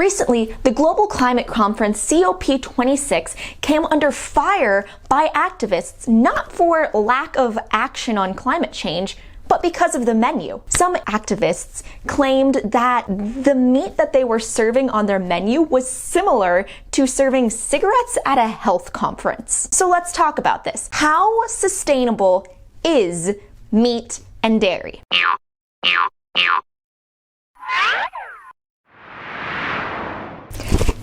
Recently, the global climate conference COP26 came under fire by activists not for lack of action on climate change, but because of the menu. Some activists claimed that the meat that they were serving on their menu was similar to serving cigarettes at a health conference. So let's talk about this. How sustainable is meat and dairy?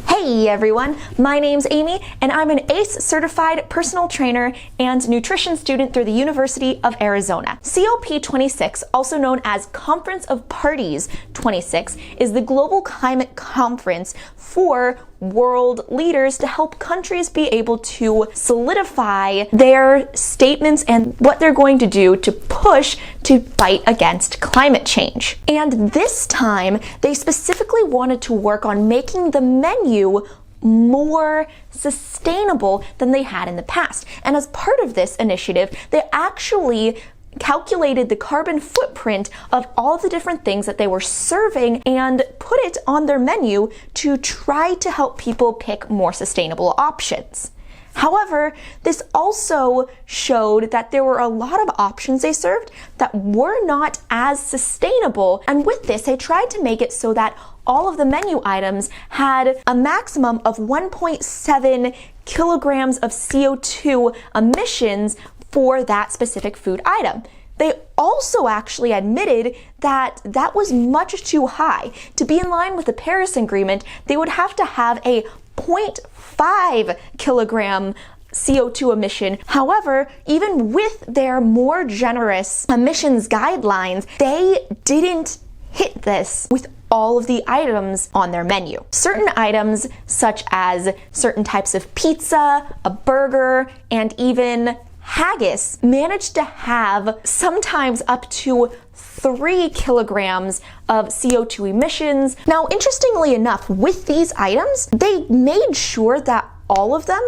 Hey everyone, my name's Amy and I'm an ACE certified personal trainer and nutrition student through the University of Arizona. COP26, also known as Conference of Parties 26, is the global climate conference for world leaders to help countries be able to solidify their statements and what they're going to do to push to fight against climate change. And this time, they specifically wanted to work on making the menu more sustainable than they had in the past. And as part of this initiative, they actually calculated the carbon footprint of all the different things that they were serving and put it on their menu to try to help people pick more sustainable options. However, this also showed that there were a lot of options they served that were not as sustainable, and with this they tried to make it so that all of the menu items had a maximum of 1.7 kilograms of CO2 emissions for that specific food item. They also actually admitted that that was much too high. To be in line with the Paris Agreement, they would have to have a 0.5 kilogram CO2 emission. However, even with their more generous emissions guidelines, they didn't hit this with all of the items on their menu. Certain items, such as certain types of pizza, a burger, and even haggis, managed to have sometimes up to 3 kilograms of CO2 emissions. Now, interestingly enough, with these items, they made sure that all of them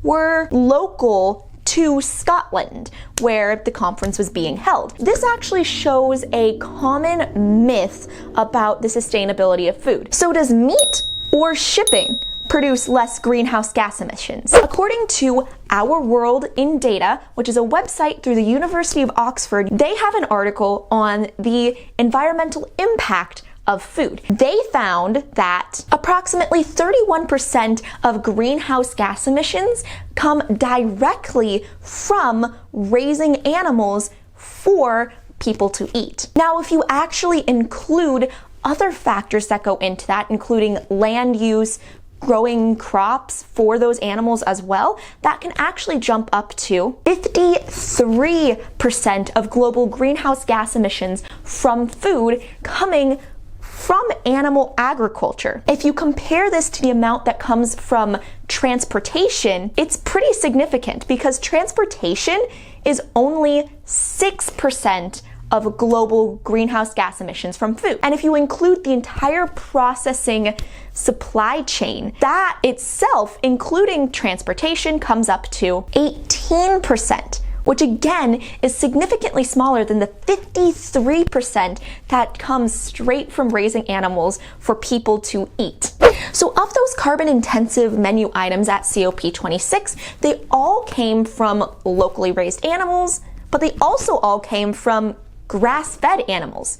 were local to Scotland, where the conference was being held. This actually shows a common myth about the sustainability of food. So does meat or shipping produce less greenhouse gas emissions? According to Our World in Data, which is a website through the University of Oxford, they have an article on the environmental impact of food. They found that approximately 31% of greenhouse gas emissions come directly from raising animals for people to eat. Now, if you actually include other factors that go into that, including land use, growing crops for those animals as well, that can actually jump up to 53% of global greenhouse gas emissions from food coming from animal agriculture. If you compare this to the amount that comes from transportation, it's pretty significant because transportation is only 6% of global greenhouse gas emissions from food. And if you include the entire processing supply chain, that itself, including transportation, comes up to 18%, which again is significantly smaller than the 53% that comes straight from raising animals for people to eat. So of those carbon intensive menu items at COP26, they all came from locally raised animals, but they also all came from grass-fed animals.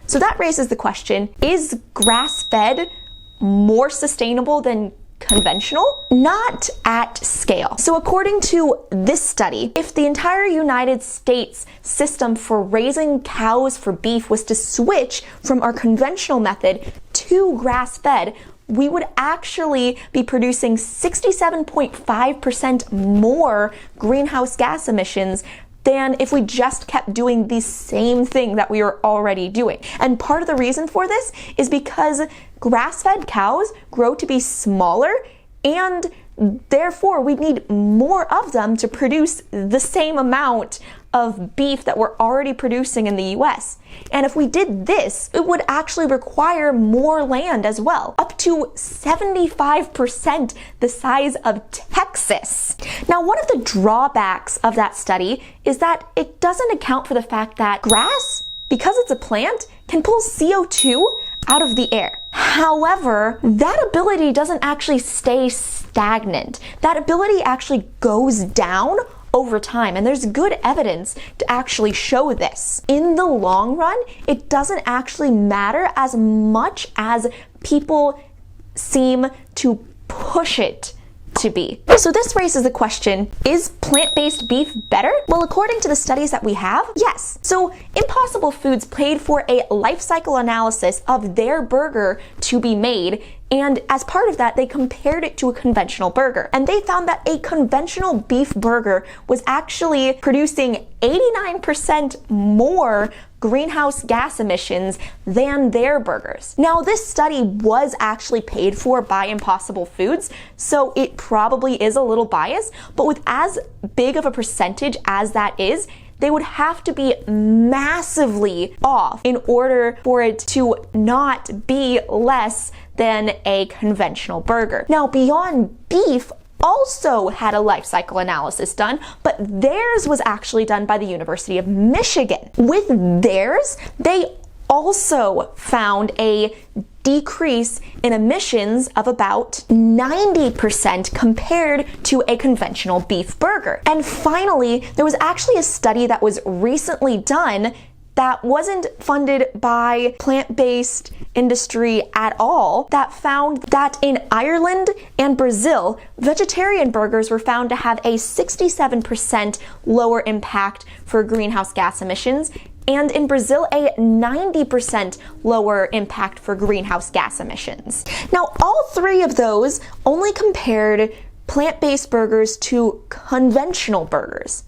So that raises the question, is grass-fed more sustainable than conventional? Not at scale. So according to this study, if the entire United States system for raising cows for beef was to switch from our conventional method to grass-fed, we would actually be producing 67.5% more greenhouse gas emissions than if we just kept doing the same thing that we were already doing. And part of the reason for this is because grass-fed cows grow to be smaller, and therefore we need more of them to produce the same amount of beef that we're already producing in the US. And if we did this, it would actually require more land as well, up to 75% the size of Texas. Now, one of the drawbacks of that study is that it doesn't account for the fact that grass, because it's a plant, can pull CO2 out of the air. However, that ability doesn't actually stay stagnant. That ability actually goes down over time, and there's good evidence to actually show this. In the long run, it doesn't actually matter as much as people seem to push it to be. So this raises the question, is plant-based beef better? Well, according to the studies that we have, yes. So Impossible Foods paid for a life cycle analysis of their burger to be made, and as part of that, they compared it to a conventional burger. And they found that a conventional beef burger was actually producing 89% more greenhouse gas emissions than their burgers. Now, this study was actually paid for by Impossible Foods, so it probably is a little biased, but with as big of a percentage as that is, they would have to be massively off in order for it to not be less than a conventional burger. Now, Beyond Beef also had a life cycle analysis done, but theirs was actually done by the University of Michigan. With theirs, they also found a decrease in emissions of about 90% compared to a conventional beef burger. And finally, there was actually a study that was recently done that wasn't funded by plant-based industry at all, that found that in Ireland and Brazil, vegetarian burgers were found to have a 67% lower impact for greenhouse gas emissions, and in Brazil, a 90% lower impact for greenhouse gas emissions. Now, all three of those only compared plant-based burgers to conventional burgers.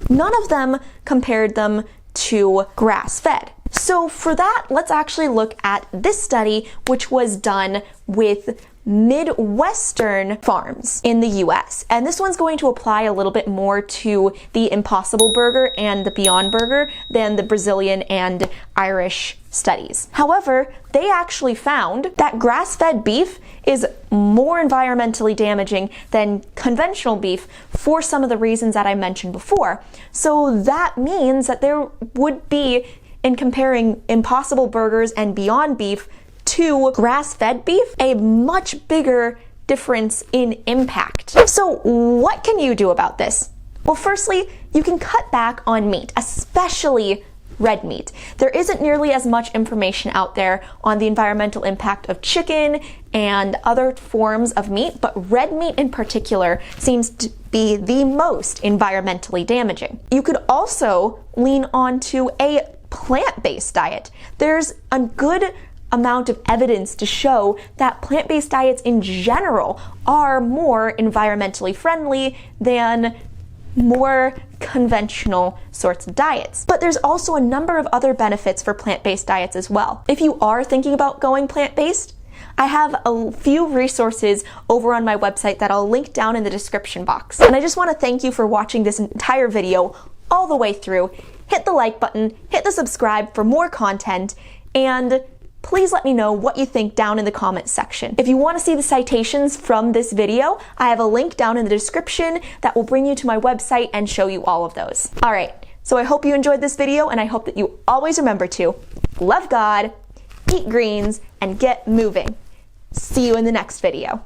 None of them compared them to grass-fed. So for that, let's actually look at this study, which was done with Midwestern farms in the US. And this one's going to apply a little bit more to the Impossible Burger and the Beyond Burger than the Brazilian and Irish studies. However, they actually found that grass-fed beef is more environmentally damaging than conventional beef for some of the reasons that I mentioned before. So that means that there would be, in comparing Impossible Burgers and Beyond Beef to grass-fed beef, a much bigger difference in impact. So what can you do about this? Well, firstly, you can cut back on meat, especially red meat. There isn't nearly as much information out there on the environmental impact of chicken and other forms of meat, but red meat in particular seems to be the most environmentally damaging. You could also lean onto a plant-based diet. There's a good amount of evidence to show that plant-based diets in general are more environmentally friendly than more conventional sorts of diets. But there's also a number of other benefits for plant-based diets as well. If you are thinking about going plant-based, I have a few resources over on my website that I'll link down in the description box. And I just want to thank you for watching this entire video all the way through. Hit the like button, hit the subscribe for more content, and please let me know what you think down in the comments section. If you want to see the citations from this video, I have a link down in the description that will bring you to my website and show you all of those. All right, so I hope you enjoyed this video, and I hope that you always remember to love God, eat greens, and get moving. See you in the next video.